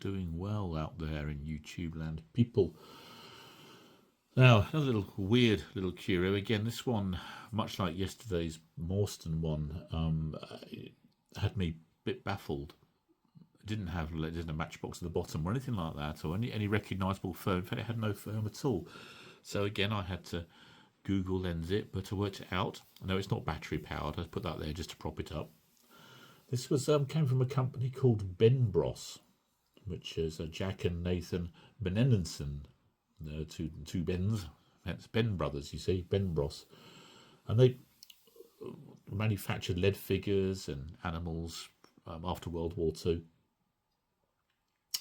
doing well out there in YouTube land, people. Now, another little weird little curio. Again, this one, much like yesterday's Morstan one, had me a bit baffled. It didn't have a matchbox at the bottom or anything like that, or any recognisable foam. In fact, it had no foam at all. So again, I had to Google lens it, but I worked it out. No, it's not battery powered. I put that there just to prop it up. This was came from a company called Benbros, which is Jack and Nathan Benenson, two Bens. That's Ben brothers, you see, Benbros, and they manufactured lead figures and animals after World War II.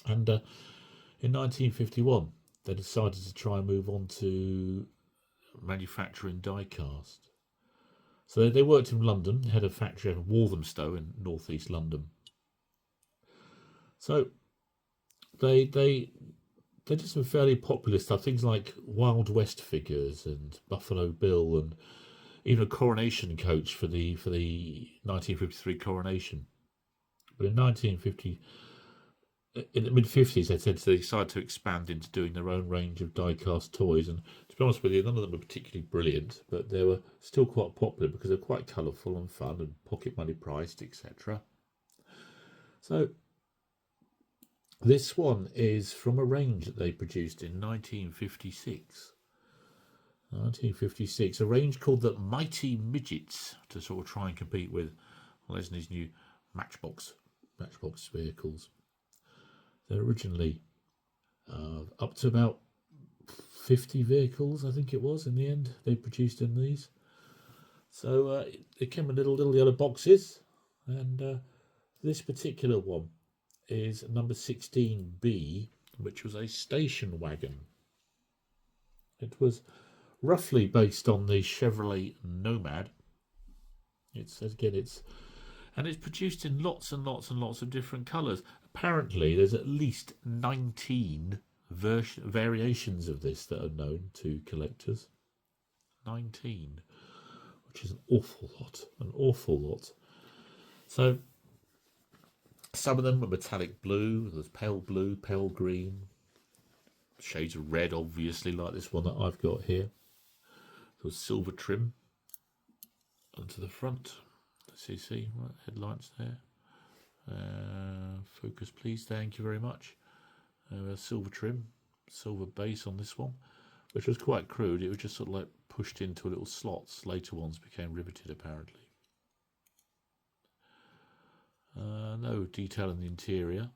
And in 1951, they decided to try and move on to manufacturing die-cast. So they worked in London, had a factory in Walthamstow in northeast London. So they did some fairly popular stuff, things like Wild West figures and Buffalo Bill, and even a coronation coach for the 1953 coronation. But in the mid-50s, they decided to expand into doing their own range of die-cast toys. And to be honest with you, none of them were particularly brilliant, but they were still quite popular because they're quite colourful and fun and pocket money priced, etc. So this one is from a range that they produced in 1956. 1956, a range called the Mighty Midgets, to sort of try and compete with Lesney's new Matchbox vehicles. They're originally up to about 50 vehicles, I think it was, in the end, they produced in these. So they came in little yellow boxes, and this particular one is number 16B, which was a station wagon. It was roughly based on the Chevrolet Nomad. It's produced in lots and lots and lots of different colours. Apparently, there's at least 19 variations of this that are known to collectors. 19, which is an awful lot. So some of them were metallic blue, there's pale blue, pale green, shades of red, obviously, like this one that I've got here. There's silver trim onto the front. See, right, headlights there. Focus, please. Thank you very much. Silver trim, silver base on this one, which was quite crude. It was just sort of like pushed into little slots. Later ones became riveted, apparently. No detail in the interior.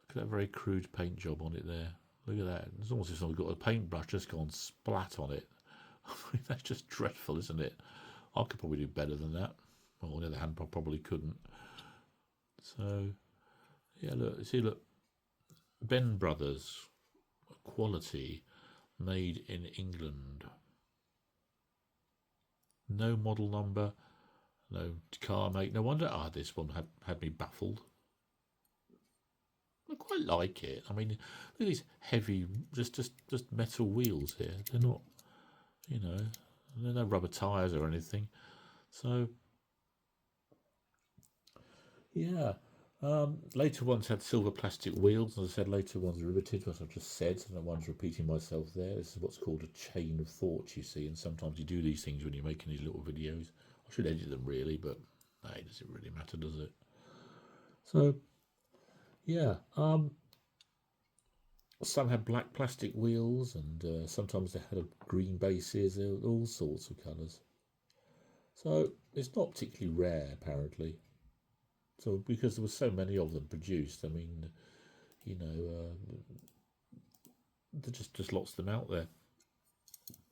Look at that very crude paint job on it there. Look at that. It's almost as if someone's got a paintbrush just gone splat on it. I mean, that's just dreadful, isn't it? I could probably do better than that. Well, on the other hand, I probably couldn't. So, yeah, look. Ben Brothers, quality, made in England. No model number, no car make. No wonder this one had me baffled. I quite like it. I mean, look at these heavy, just metal wheels here. They're not, there are no rubber tyres or anything. So, yeah. Later ones had silver plastic wheels. As I said, later ones riveted, as I've just said. And one's repeating myself there. This is what's called a chain of thought, you see. And sometimes you do these things when you're making these little videos. I should edit them, really, but hey, does it really matter, does it? So, yeah. Some had black plastic wheels, and sometimes they had green bases, all sorts of colours. So it's not particularly rare, apparently. So because there were so many of them produced, I mean, there's just lots of them out there.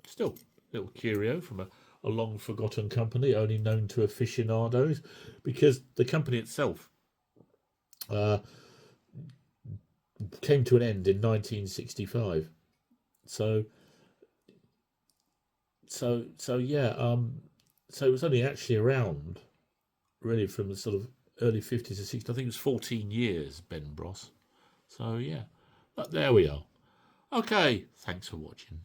Still, a little curio from a long forgotten company, only known to aficionados, because the company itself came to an end in 1965. So yeah. So it was only actually around, really, from the sort of early 50s to 60s. I think it was 14 years, Benbros. So, yeah. But there we are. Okay, thanks for watching.